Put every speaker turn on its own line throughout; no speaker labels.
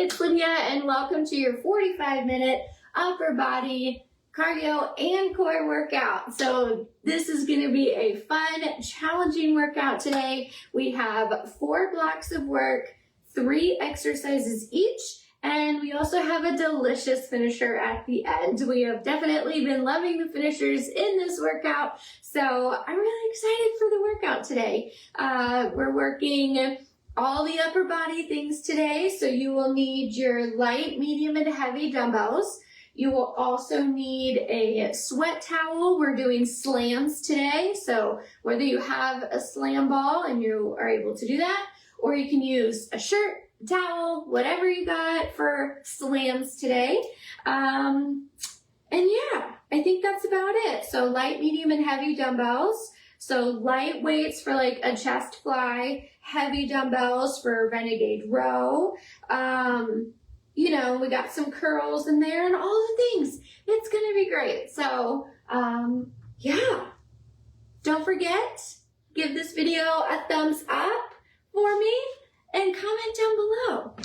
it's Lydia and welcome to your 45-minute upper body cardio and core workout. So this is going to be a fun, challenging workout today. We have 4 blocks of work, 3 exercises each, and we also have a delicious finisher at the end. We have definitely been loving the finishers in this workout, so I'm really excited for the workout today. We're working all the upper body things today, so you will need your light, medium, and heavy dumbbells. You will also need a sweat towel. We're doing slams today, so whether you have a slam ball and you are able to do that, or you can use a shirt, towel, whatever you got for slams today. And yeah, I think that's about it. So light, medium, and heavy dumbbells. So light weights for like a chest fly, heavy dumbbells for renegade row. You know, we got some curls in there and all the things. It's going to be great. So, yeah. Don't forget, give this video a thumbs up for me and comment down below.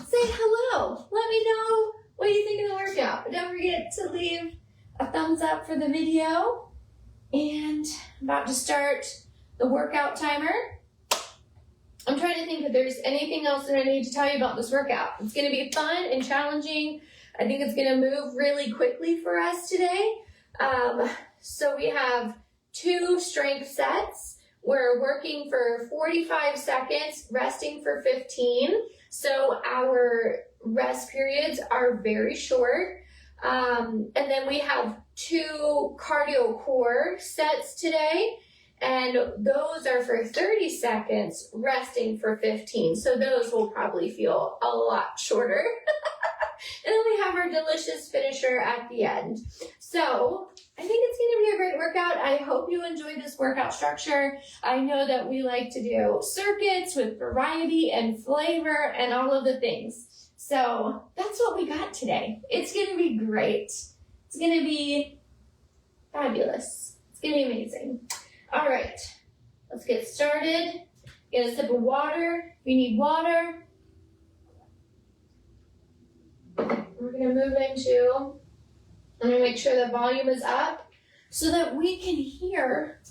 Say hello. Let me know what you think of the workout. But don't forget to leave a thumbs up for the video. And I'm about to start the workout timer. I'm trying to think if there's anything else that I need to tell you about this workout. It's going to be fun and challenging. I think it's going to move really quickly for us today. So we have 2 strength sets. We're working for 45 seconds, resting for 15. So our rest periods are very short. And then we have 2 cardio core sets today, and those are for 30 seconds, resting for 15. So those will probably feel a lot shorter. And then we have our delicious finisher at the end. So I think it's going to be a great workout. I hope you enjoy this workout structure. I know that we like to do circuits with variety and flavor and all of the things. So that's what we got today. It's going to be great. It's going to be fabulous. It's going to be amazing. All right, let's get started. Get a sip of water if you need water. We're going to move into, I'm going to make sure the volume is up so that we can hear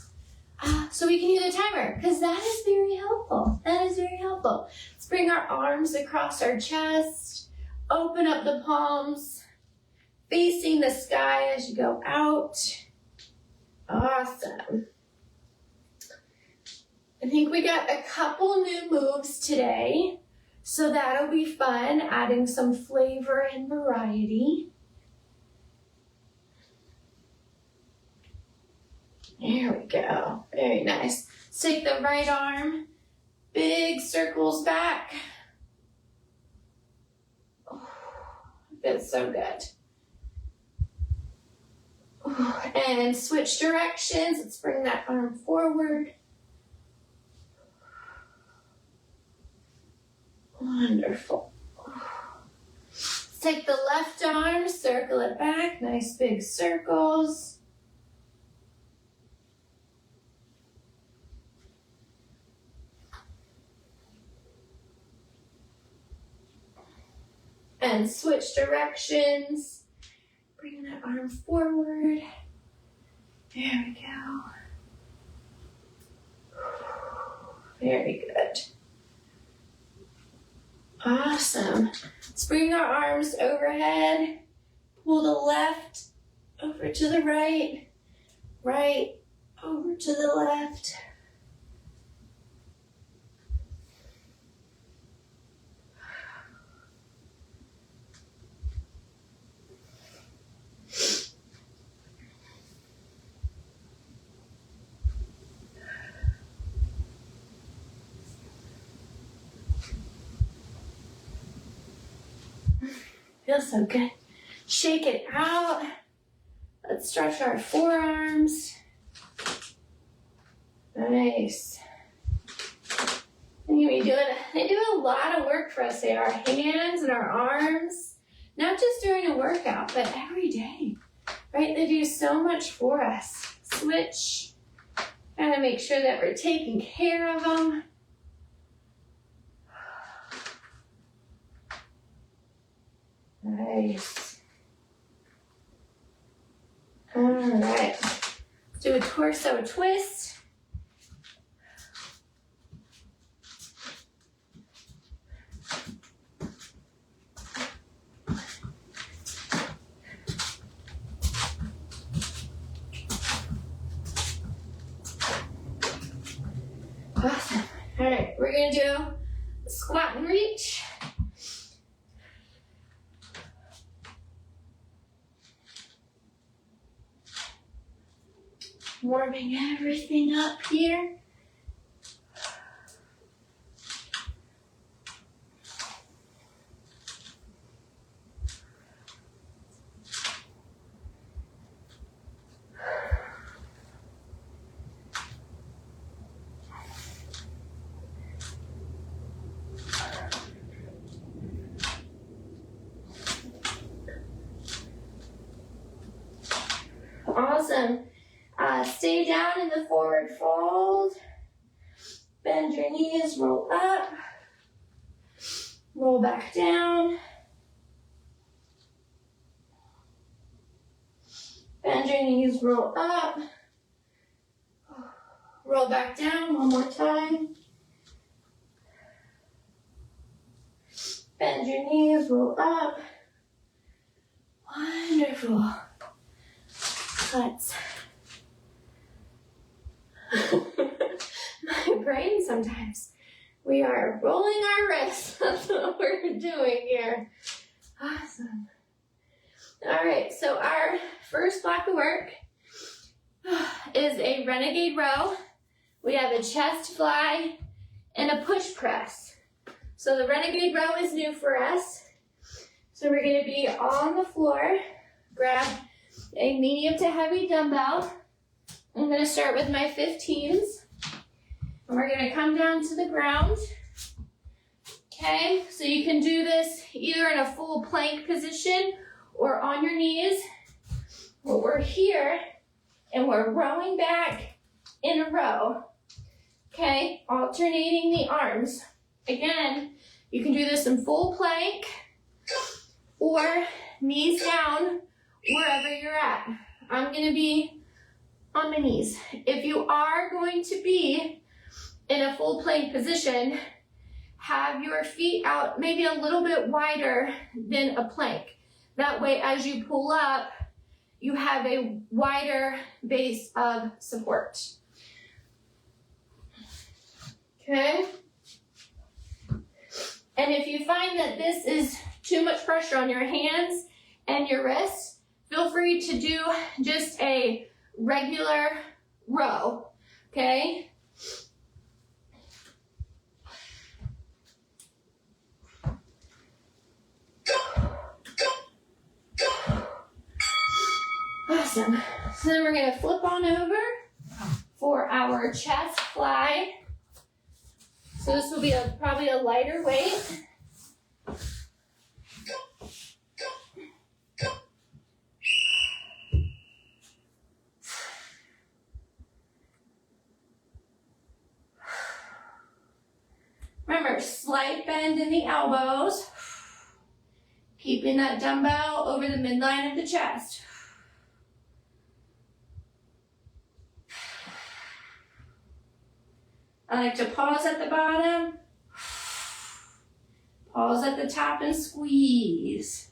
the timer, because that is very helpful. That is very helpful. Let's bring our arms across our chest, open up the palms, facing the sky as you go out. Awesome. I think we got a couple new moves today, so that'll be fun, adding some flavor and variety. There we go. Very nice. Let's take the right arm, big circles back. Oh, feels so good. And switch directions. Let's bring that arm forward. Wonderful. Let's take the left arm, circle it back. Nice big circles. And switch directions. Bring that arm forward. There we go. Very good. Awesome. Let's bring our arms overhead. Pull the left over to the right. Right over to the left. Feels so good. Shake it out. Let's stretch our forearms. Nice. And they do a lot of work for us. They our hands and our arms, not just during a workout, but every day, right? They do so much for us. Switch. Gotta make sure that we're taking care of them. Nice. All right. Let's do a torso twist. Awesome. All right, we're gonna do a squat and reach. Warming everything up here. Awesome. Stay down in the forward fold. Bend your knees, roll up. Roll back down. Bend your knees, roll up. Roll back down one more time. Bend your knees, roll up. Wonderful. Let's. My brain sometimes. We are rolling our wrists. That's what we're doing here. Awesome. All right, so our first block of work is a renegade row. We have a chest fly and a push press. So the renegade row is new for us. So we're going to be on the floor. Grab a medium to heavy dumbbell. I'm going to start with my 15s. And we're going to come down to the ground. Okay, so you can do this either in a full plank position or on your knees. Well, we're here and we're rowing back in a row. Okay, alternating the arms. Again, you can do this in full plank or knees down wherever you're at. I'm going to be on my knees. If you are going to be in a full plank position, have your feet out maybe a little bit wider than a plank. That way, as you pull up, you have a wider base of support. Okay? And if you find that this is too much pressure on your hands and your wrists, feel free to do just a regular row, okay? Awesome. So then we're going to flip on over for our chest fly. So this will be probably a lighter weight. Remember, slight bend in the elbows. Keeping that dumbbell over the midline of the chest. I like to pause at the bottom, pause at the top and squeeze.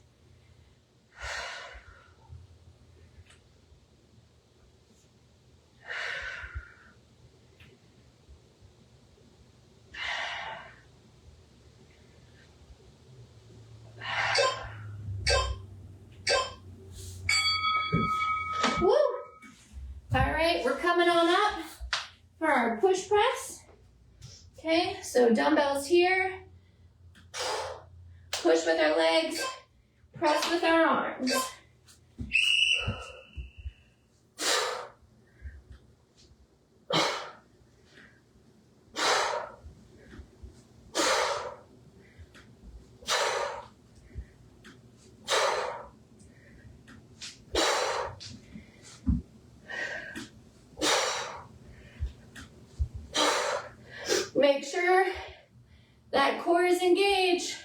Woo! All right, we're coming on up for our push press. Okay, so dumbbells here, push with our legs, press with our arms. Make sure that core is engaged.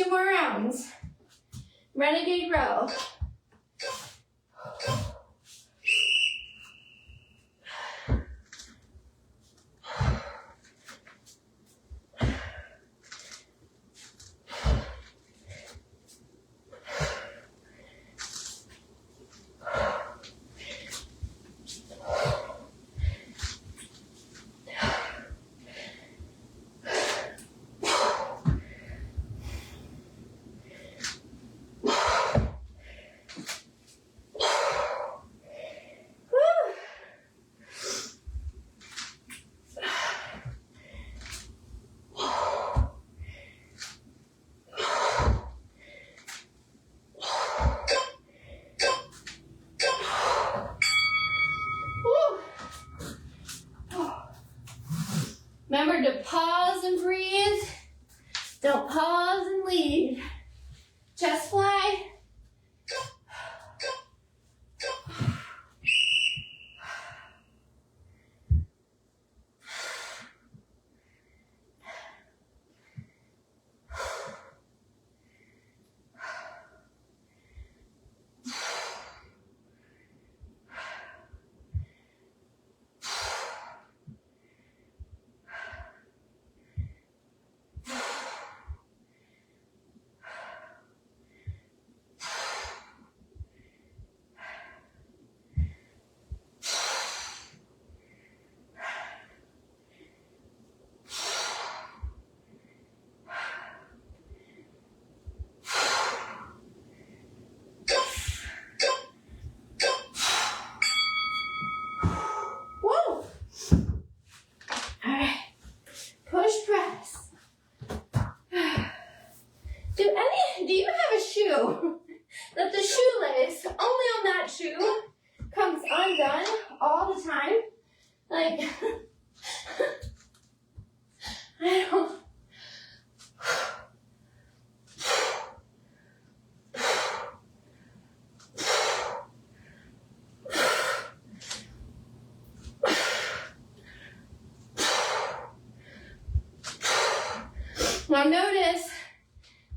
2 more rounds. Renegade row. Remember to pause and breathe. Don't pause and lead. Chest fly. Do you have a shoe that the shoelace only on that shoe comes undone all the time? Like, I don't. Now notice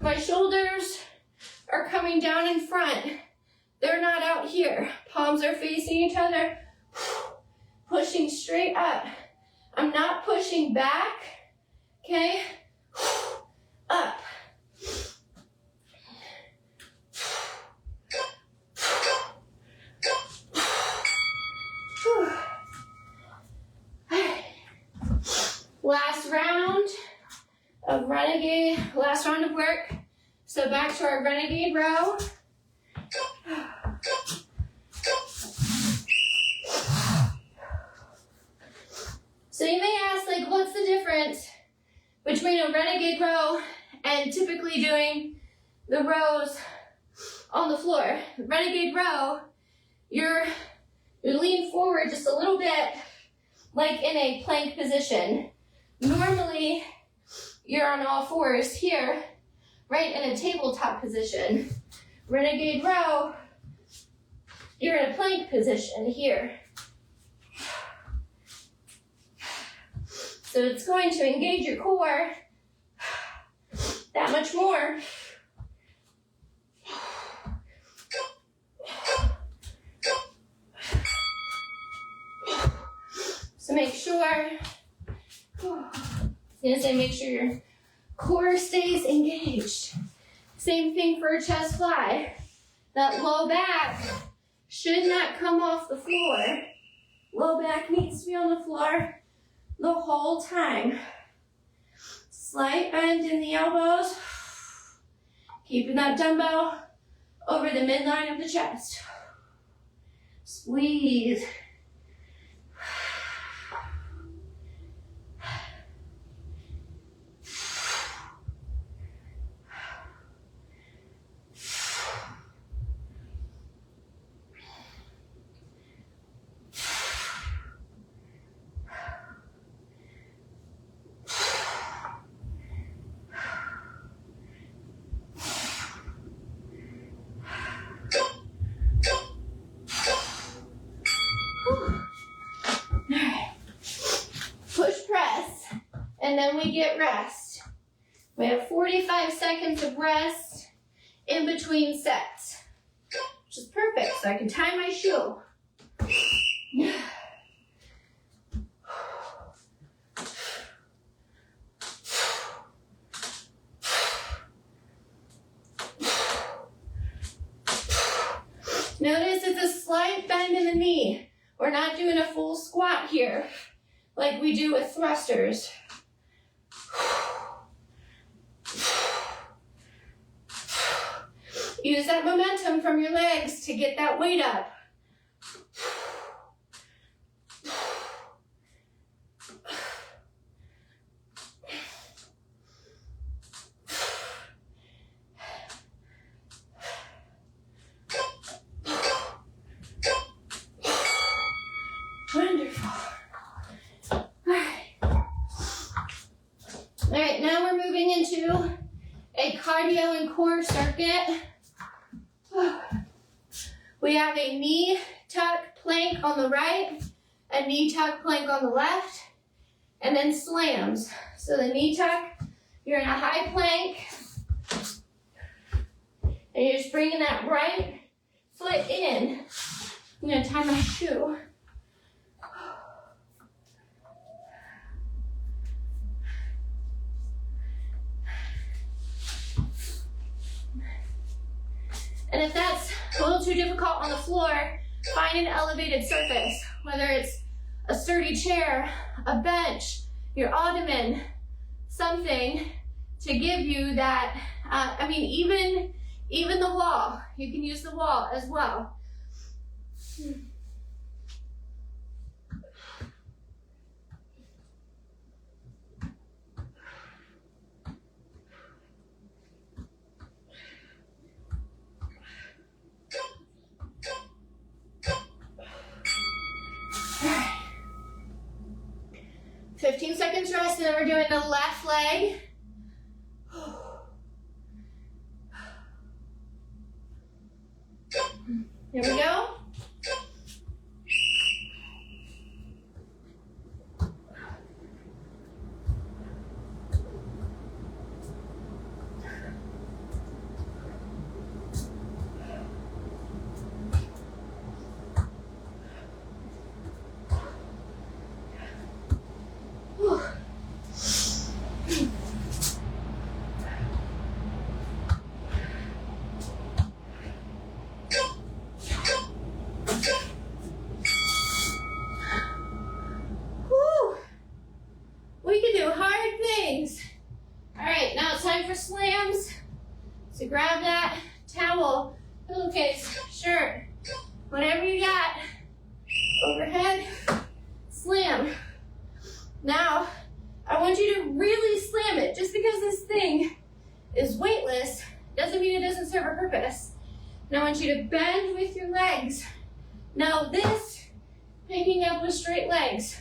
my shoulders are coming down in front. They're not out here. Palms are facing each other. Pushing straight up. I'm not pushing back. Okay? Up. Last round of renegade, last round of work. So back to our renegade row. So you may ask, like, what's the difference between a renegade row and typically doing the rows on the floor? Renegade row, you're leaning forward just a little bit, like in a plank position. Normally, you're on all fours here, right in a tabletop position. Renegade row, you're in a plank position here. So it's going to engage your core that much more. So make sure, make sure your core stays engaged. Same thing for a chest fly. That low back should not come off the floor. Low back needs to be on the floor the whole time. Slight bend in the elbows. Keeping that dumbbell over the midline of the chest. Squeeze. And then we get rest. We have 45 seconds of rest in between sets, which is perfect, so I can tie my shoe. Notice it's a slight bend in the knee. We're not doing a full squat here like we do with thrusters. Use that momentum from your legs to get that weight up. Wonderful. All right, now we're moving into a cardio and core circuit. We have a knee tuck plank on the right, a knee tuck plank on the left, and then slams. So the knee tuck, you're in a high plank, and you're just bringing that right foot in. I'm gonna tie my shoe. And if that's a little too difficult on the floor, find an elevated surface, whether it's a sturdy chair, a bench, your ottoman, something to give you that, even the wall. You can use the wall as well. All right. 15 seconds rest, and then we're doing the left leg. Here we go. Slams. So grab that towel, pillowcase, shirt, whatever you got. Overhead, slam. Now, I want you to really slam it. Just because this thing is weightless doesn't mean it doesn't serve a purpose. Now I want you to bend with your legs. Now this, picking up with straight legs,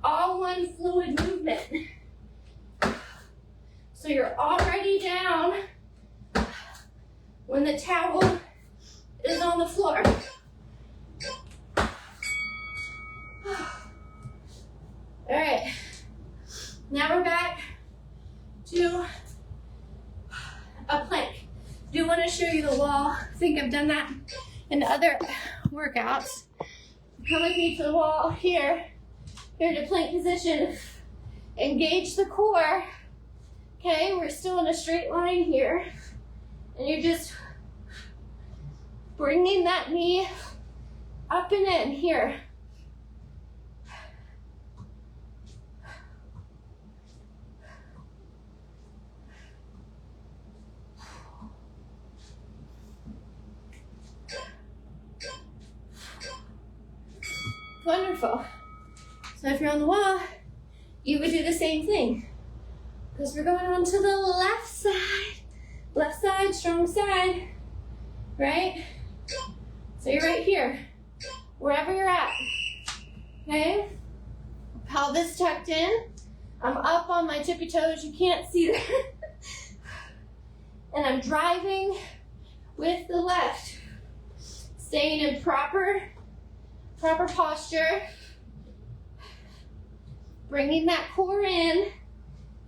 all one fluid movement. So you're already down when the towel is on the floor. All right, now we're back to a plank. Do want to show you the wall. I think I've done that in other workouts. Come with me to the wall here. Here to plank position. Engage the core. Okay, we're still in a straight line here. And you're just bringing that knee up and in here. Wonderful. So if you're on the wall, you would do the same thing. Because we're going on to the left side. Left side, strong side. Right? So you're right here. Wherever you're at. Okay? Pelvis tucked in. I'm up on my tippy toes. You can't see that. And I'm driving with the left. Staying in proper posture. Bringing that core in.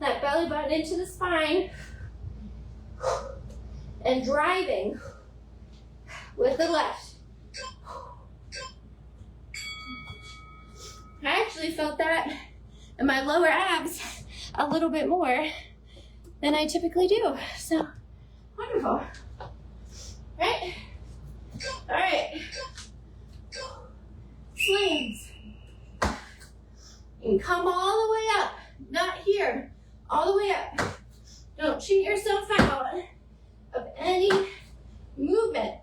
that belly button into the spine and driving with the left. I actually felt that in my lower abs a little bit more than I typically do. So, wonderful. Right? All right. Slams. You can come all the way up. Not here. All the way up. Don't cheat yourself out of any movement.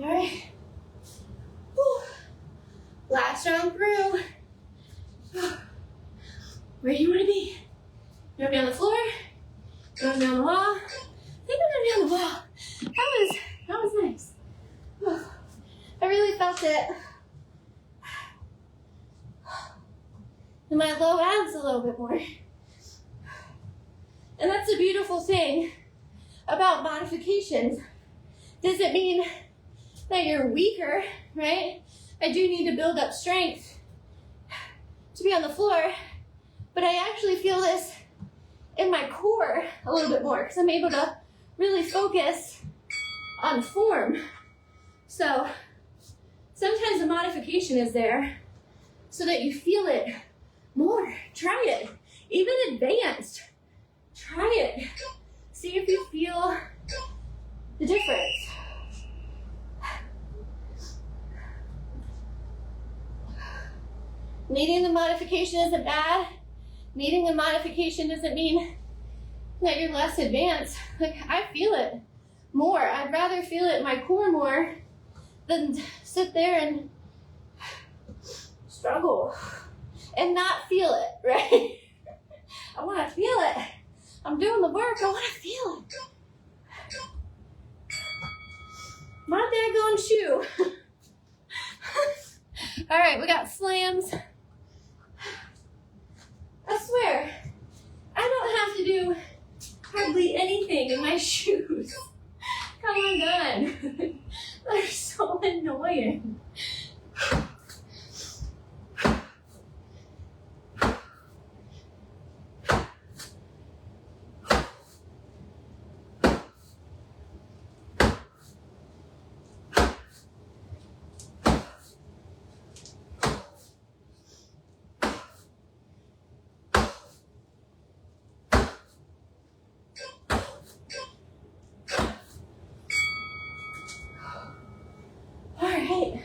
All right. Whew. Last round through. Where do you want to be? You want to be on the floor? You want to be on the wall? I think I'm going to be on the wall. That was nice. I really felt it in my low abs a little bit more. And that's a beautiful thing about modifications. Does it mean that you're weaker, right? I do need to build up strength to be on the floor, but I actually feel this in my core a little bit more because I'm able to really focus on form. So sometimes the modification is there so that you feel it more. Try it, even advanced. Try it. See if you feel the difference. Needing the modification isn't bad. Needing the modification doesn't mean that you're less advanced. Like, I feel it more. I'd rather feel it in my core more than sit there and struggle and not feel it, right? I want to feel it. I'm doing the work. I want to feel it. My daggone shoe. All right, we got slams. I swear, I don't have to do hardly anything in my shoes. Come undone. They're so annoying. All right.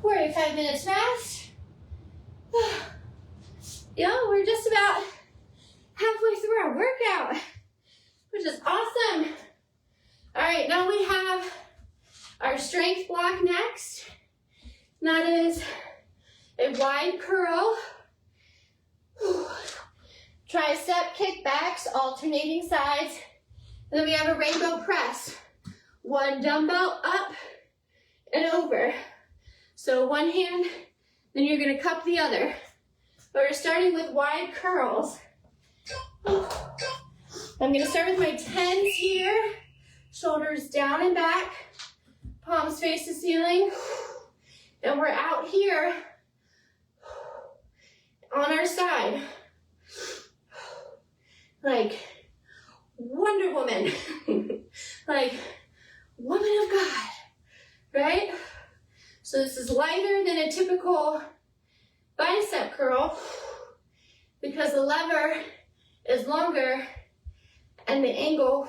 45 minutes fast. Yeah, we're just about halfway through our workout, which is awesome. All right, now we have our strength block next. And that is a wide curl, tricep kickbacks, alternating sides. And then we have a rainbow press. One dumbbell up and over. So one hand, then you're gonna cup the other. But we're starting with wide curls. I'm gonna start with my 10s here. Shoulders down and back. Palms face the ceiling. Then we're out here on our side. Like Wonder Woman. Like woman of God, right? So this is lighter than a typical bicep curl because the lever is longer and the angle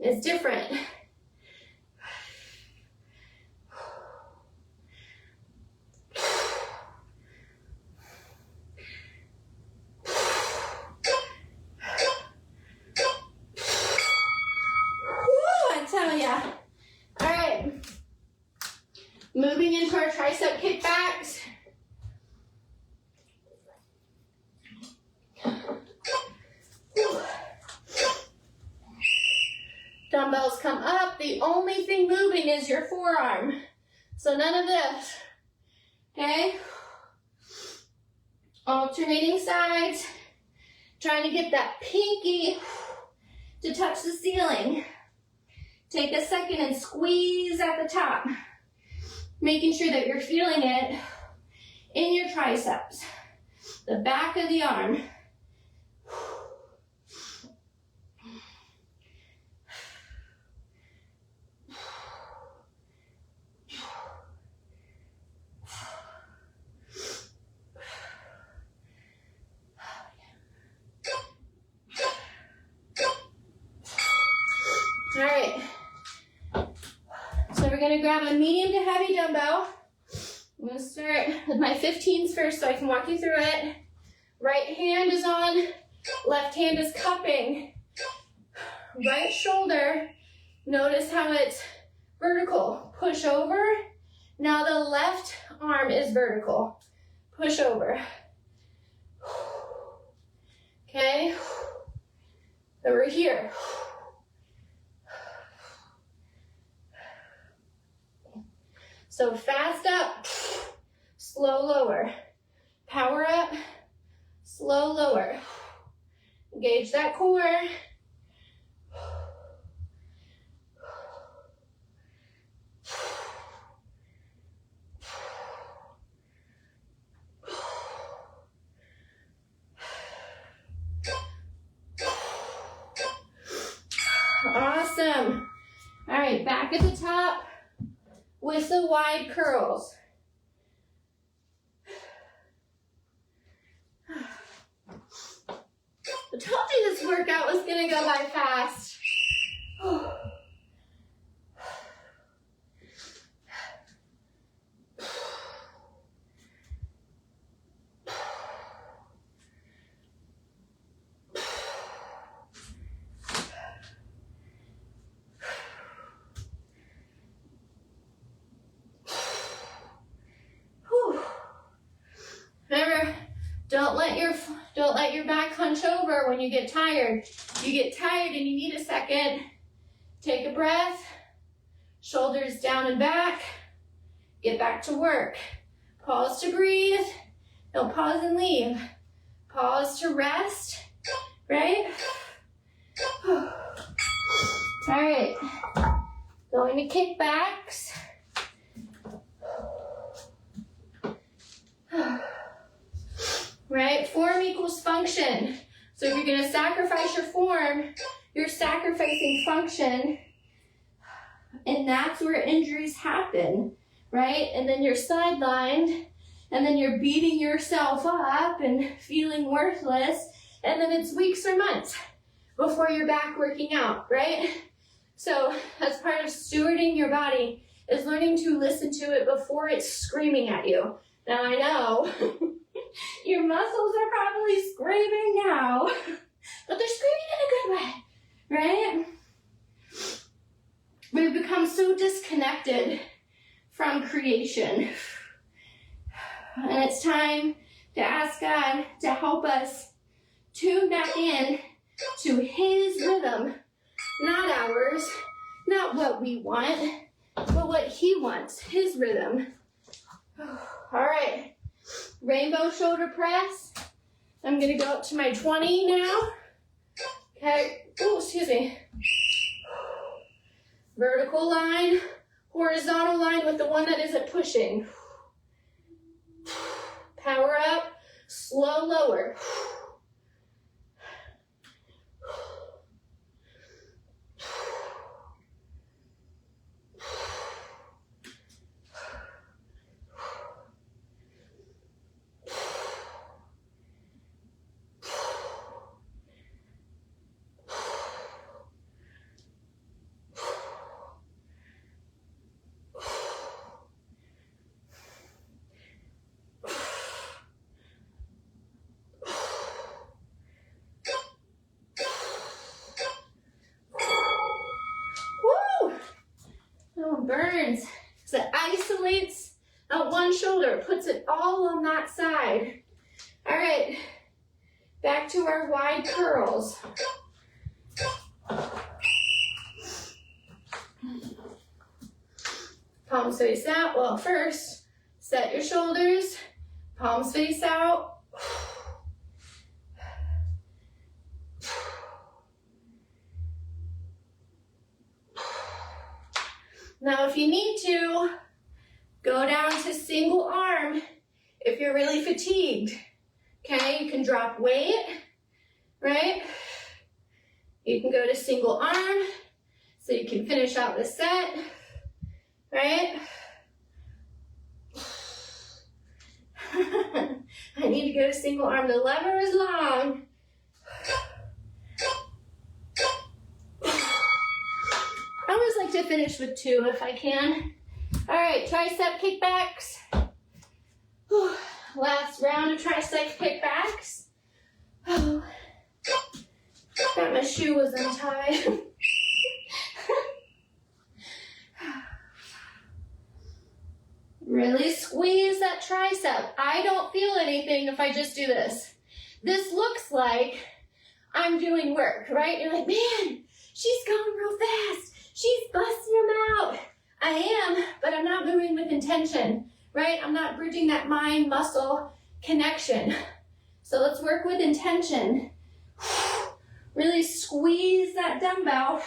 is different. Moving into our tricep kickbacks. Dumbbells come up. The only thing moving is your forearm. So none of this, okay? Alternating sides, trying to get that pinky to touch the ceiling. Take a second and squeeze at the top, making sure that you're feeling it in your triceps, the back of the arm. All right, so we're gonna grab a medium to heavy dumbbell. I'm gonna start with my 15s first so I can walk you through it. Right hand is on, left hand is cupping. Right shoulder, notice how it's vertical. Push over. Now the left arm is vertical. Push over. Okay, so we're here. So fast up, slow lower. Power up, slow lower. Engage that core. Awesome. All right, back at the top with the wide curls. I told you this workout was gonna go by fast. Remember, don't let your back hunch over when you get tired. You get tired and you need a second. Take a breath. Shoulders down and back. Get back to work. Pause to breathe. Don't pause and leave. Pause to rest. Right? All right. Going to kickbacks. Right? Form equals function. So if you're going to sacrifice your form, you're sacrificing function. And that's where injuries happen, right? And then you're sidelined, and then you're beating yourself up and feeling worthless. And then it's weeks or months before you're back working out, right? So that's part of stewarding your body, is learning to listen to it before it's screaming at you. Now I know your muscles are probably screaming now, but they're screaming in a good way, right? We've become so disconnected from creation. And it's time to ask God to help us tune back in to His rhythm, not ours, not what we want, but what He wants, His rhythm. All right, rainbow shoulder press. I'm gonna go up to my 20 now. Okay, oh, excuse me. Vertical line, horizontal line with the one that isn't pushing. Power up, slow lower. Burns, so it isolates that one shoulder, puts it all on that side. All right, back to our wide curls. Palms face out. Well, first, set your shoulders, palms face out. Now, if you need to, go down to single arm if you're really fatigued. Okay, you can drop weight, right? You can go to single arm so you can finish out the set, right? I need to go to single arm. The lever is long. I always like to finish with 2 if I can. All right, tricep kickbacks. Last round of tricep kickbacks. Oh, thought my shoe was untied. Really squeeze that tricep. I don't feel anything if I just do this. This looks like I'm doing work, right? You're like, man, she's going real fast. She's busting them out. I am, but I'm not moving with intention, right? I'm not bridging that mind-muscle connection. So let's work with intention. Really squeeze that dumbbell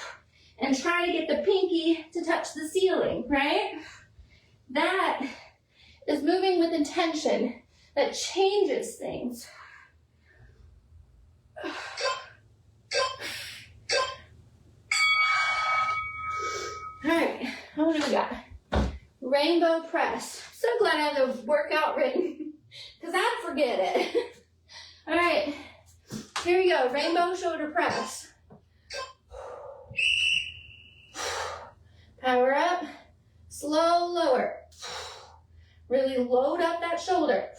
and try to get the pinky to touch the ceiling, right? That is moving with intention. That changes things. All right, what do we got? Rainbow press. So glad I have the workout written because I'd forget it. All right, here we go. Rainbow shoulder press. Power up, slow lower. Really load up that shoulder.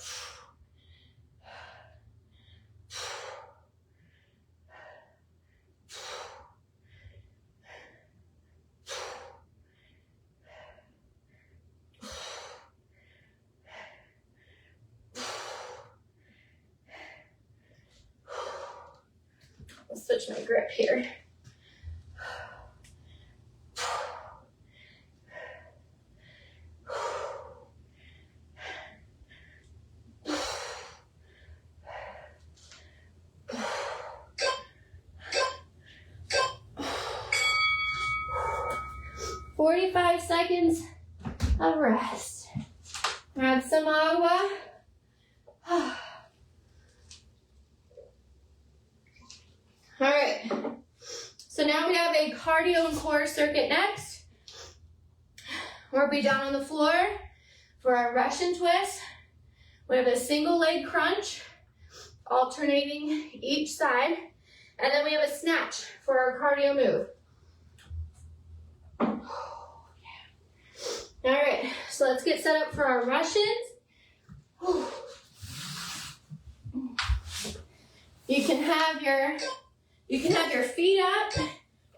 I'll switch my grip here. "45 seconds of rest. Grab some agua. All right, so now we have a cardio and core circuit next. We'll be down on the floor for our Russian twist. We have a single leg crunch, alternating each side, and then we have a snatch for our cardio move. All right, so let's get set up for our Russians. You can have your feet up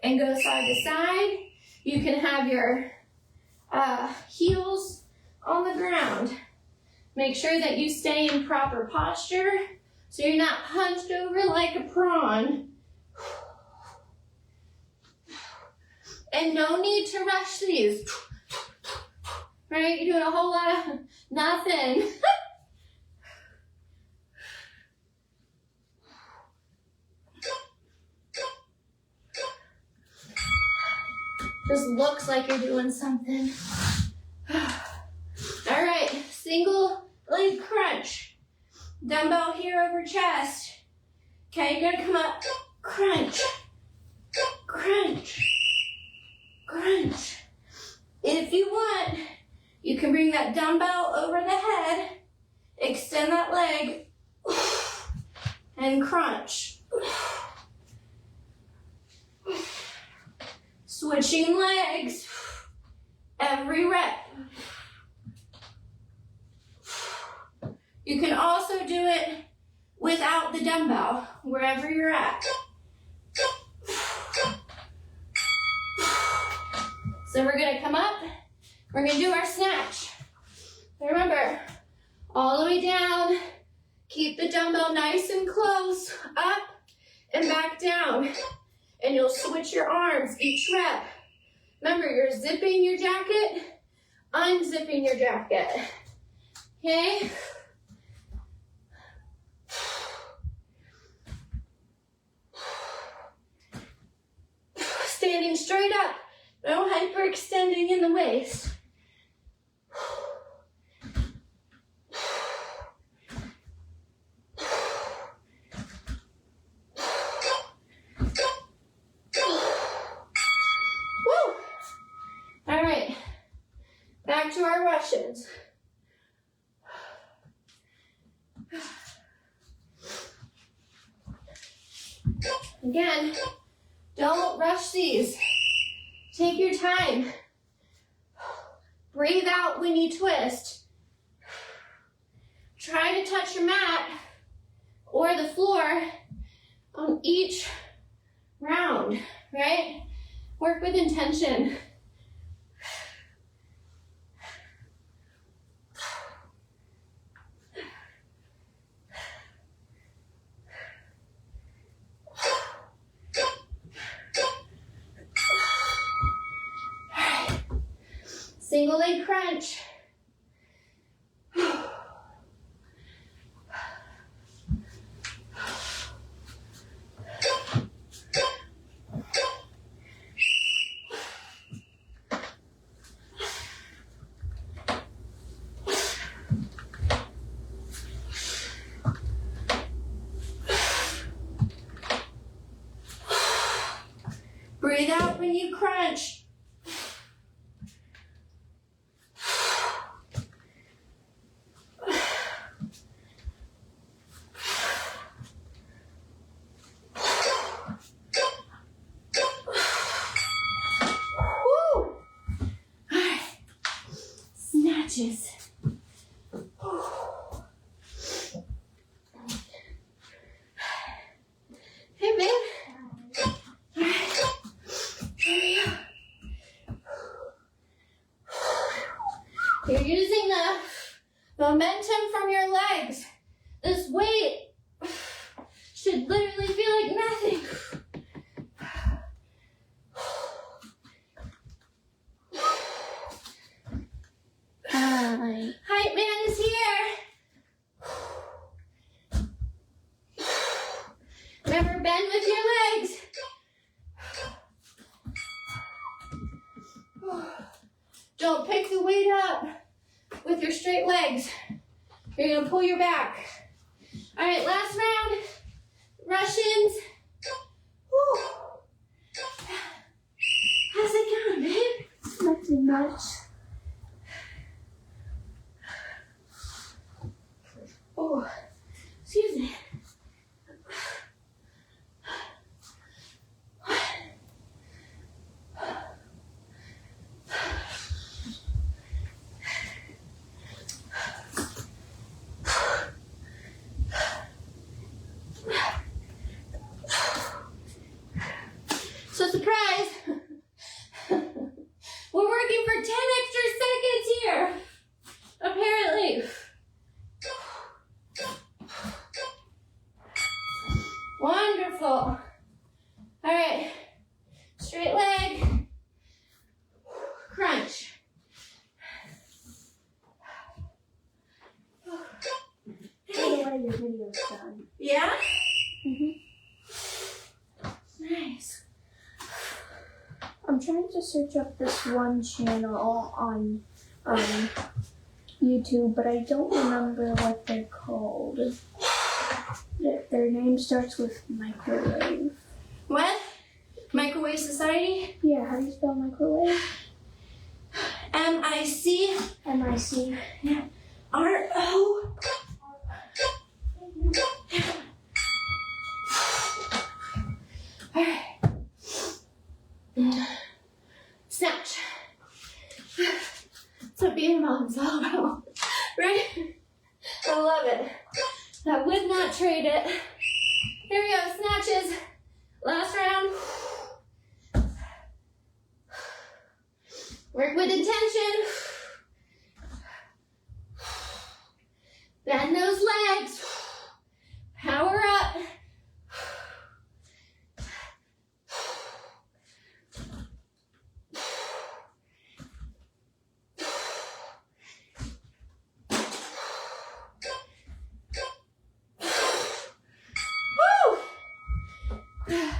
and go side to side. You can have your heels on the ground. Make sure that you stay in proper posture so you're not hunched over like a prawn. And no need to rush these. Right? You're doing a whole lot of nothing. Just looks like you're doing something. All right, single leg crunch. Dumbbell here over chest. Okay, you're gonna come up, crunch, crunch, crunch. If you want, you can bring that dumbbell over the head, extend that leg, and crunch. Switching legs every rep. You can also do it without the dumbbell, wherever you're at. So we're gonna come up, we're gonna do our snatch. Remember, all the way down, keep the dumbbell nice and close, up and back down. And you'll switch your arms each rep. Remember, you're zipping your jacket unzipping your jacket. Okay? Standing straight up, no hyperextending in the waist. Woo! All right, back to our Russians. Again, don't rush these. Take your time. Breathe out when you twist. Try to touch your mat or the floor on each round, right? Work with intention. Single leg crunch. Breathe out when you crunch. Snatches. Hey, babe. All right. Here we go. You're using the momentum from your legs. This weight should literally feel like nothing. Hype man is here. Remember, bend with your legs. Don't pick the weight up with your straight legs. You're gonna pull your back. All right, last round. Russians. Whew. How's it going, babe?
Nothing much.
Oh, excuse me. So surprise, we're working for 10 extra seconds here, apparently. Wonderful. All right, straight leg, crunch.
By the way, your video's done.
Yeah?
Mhm.
Nice.
I'm trying to search up this one channel on YouTube, but I don't remember what they're called. Their name starts with microwave.
What? Microwave Society?
Yeah, how do you spell microwave?
M-I-C.
M-I-C.
R-O. All right. Snatch. That's what being a mom's all about, right? I love it. I would not trade it. Here we go, snatches. Last round. Work with intention. Bend those legs. Power up. There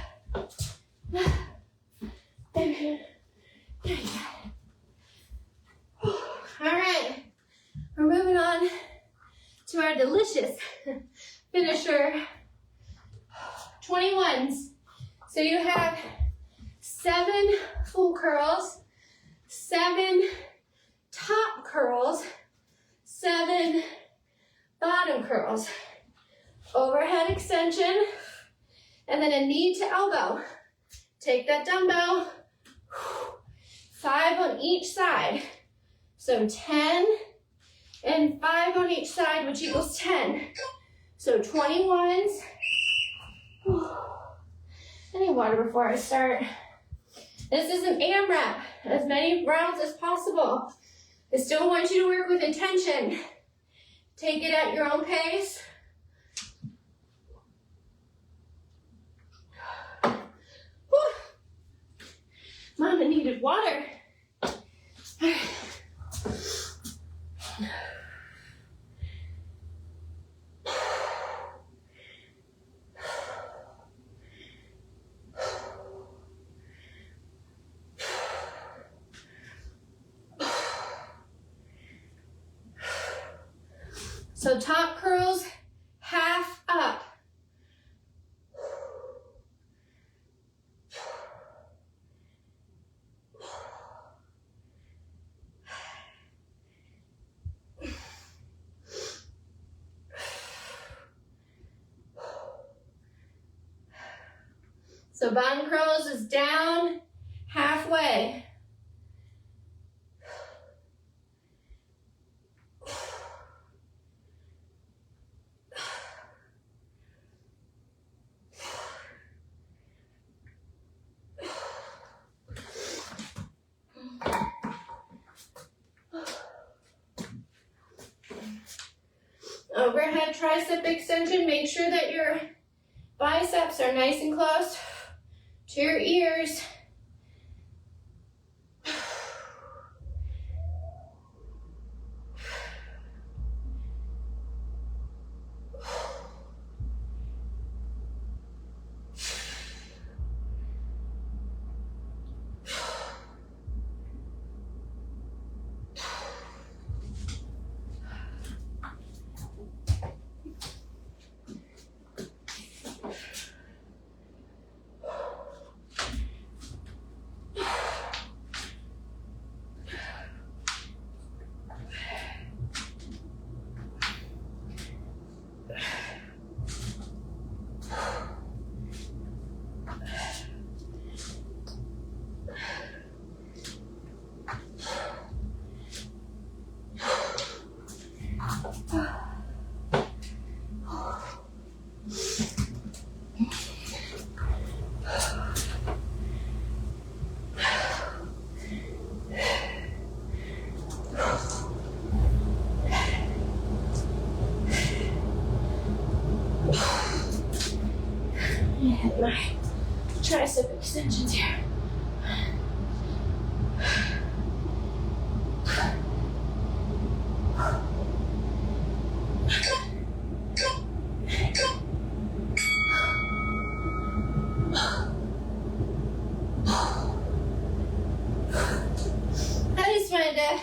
you go. All right, we're moving on to our delicious finisher, 21s. So you have 7 full curls, 7 top curls, 7 bottom curls, overhead extension, and then a knee to elbow. Take that dumbbell, 5 on each side. So 10 and 5 on each side, which equals 10. So 21s. I need water before I start. This is an AMRAP, as many rounds as possible. I still want you to work with intention. Take it at your own pace. Whew. Mama needed water. All right. So top curls, half up. So bottom curls is down halfway. Overhead tricep extension. Make sure that your biceps are nice and close to your ears. And my tricep extensions here. I just wanted to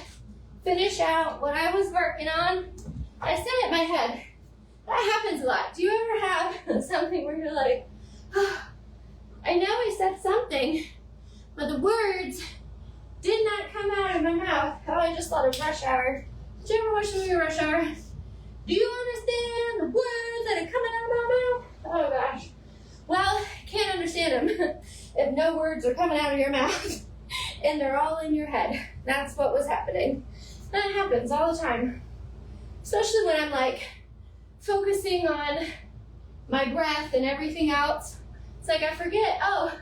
finish out what I was working on. I said it in my head. That happens a lot. Do you ever have something where you're like, oh, I know I said something, but the words did not come out of my mouth. Oh, I just thought of Rush Hour. Did you ever watch the movie Rush Hour? Do you understand the words that are coming out of my mouth? Oh gosh. Well, can't understand them if no words are coming out of your mouth and they're all in your head. That's what was happening. That happens all the time. Especially when I'm like focusing on my breath and everything else. It's like I forget, oh,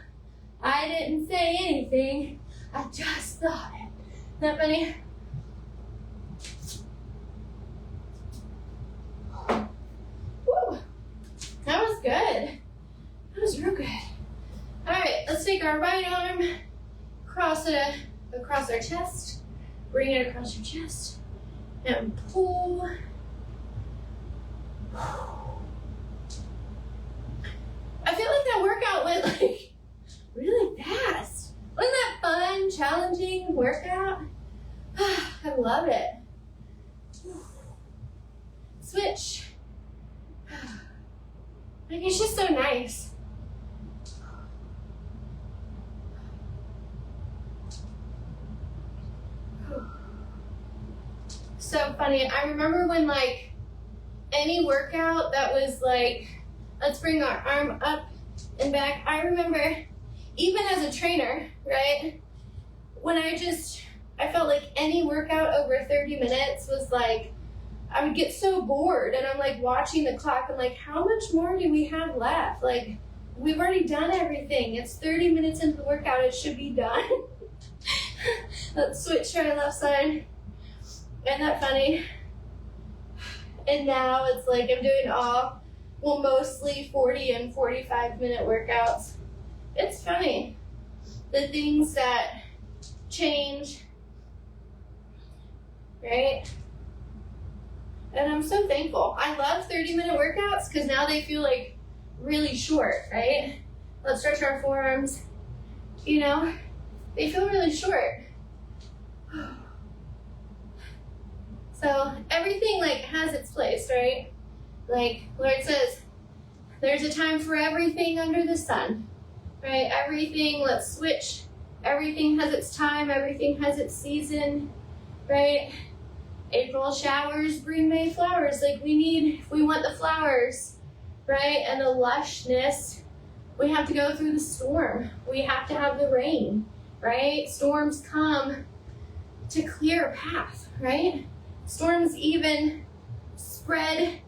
I didn't say anything. I just thought it. Isn't that funny? Woo! That was good. That was real good. All right, let's take our right arm, cross it across our chest, bring it across your chest, and pull. I feel like that workout went Like, it's just so nice. So funny. I remember when, like, any workout that was like, let's bring our arm up and back. I remember, even as a trainer, right? When I felt like any workout over 30 minutes was like, I would get so bored, and I'm like watching the clock. I'm like, how much more do we have left? Like, we've already done everything. It's 30 minutes into the workout. It should be done. Let's switch to our left side. Isn't that funny? And now it's like I'm doing mostly 40 and 45-minute workouts. It's funny. The things that change, right? And I'm so thankful. I love 30-minute workouts because now they feel like really short, right? Let's stretch our forearms. You know, they feel really short. So everything like has its place, right? Like Lord says, there's a time for everything under the sun, right? Everything, let's switch. Everything has its time, everything has its season, right? April showers bring May flowers. Like if we want the flowers, right? And the lushness, we have to go through the storm. We have to have the rain, right? Storms come to clear a path, right? Storms even spread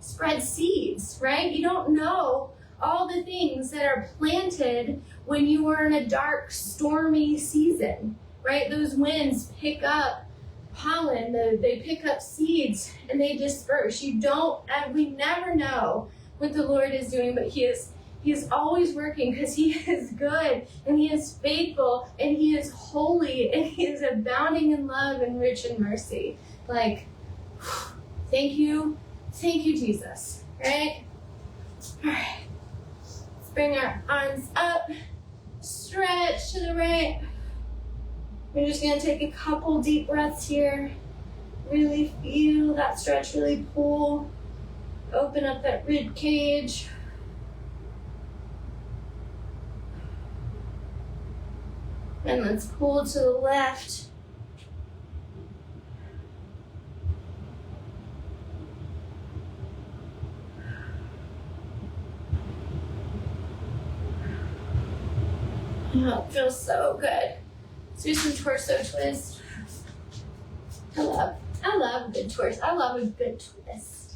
seeds, right? You don't know all the things that are planted when you are in a dark, stormy season, right? Those winds pick up pollen, they pick up seeds, and they disperse. We never know what the Lord is doing, but He is always working because He is good, and He is faithful, and He is holy, and He is abounding in love and rich in mercy. Like, thank you, Jesus, right? All right, let's bring our arms up, stretch to the right. We're just gonna take a couple deep breaths here. Really feel that stretch, really pull, open up that rib cage. And let's pull to the left. Oh, it feels so good. Let's do some torso twist. I love a good twist. I love a good twist.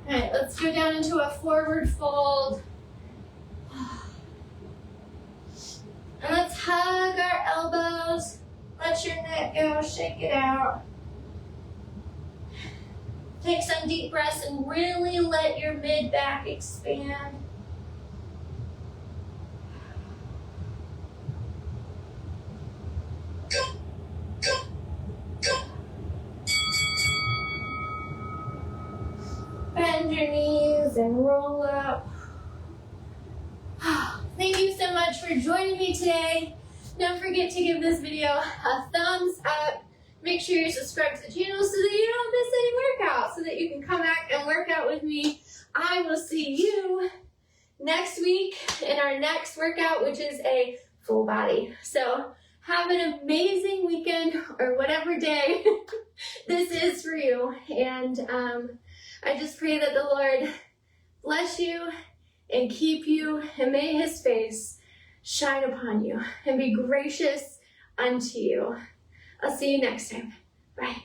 All right, let's go down into a forward fold. And let's hug our elbows. Let your neck go, shake it out. Take some deep breaths and really let your mid-back expand. Bend your knees and roll up. Thank you so much for joining me today. Don't forget to give this video a thumbs up. Make sure you're subscribed to the channel so that you don't miss any workouts, so that you can come back and work out with me. I will see you next week in our next workout, which is a full body. So have an amazing weekend or whatever day this is for you. And I just pray that the Lord bless you and keep you, and may His face shine upon you and be gracious unto you. I'll see you next time. Bye.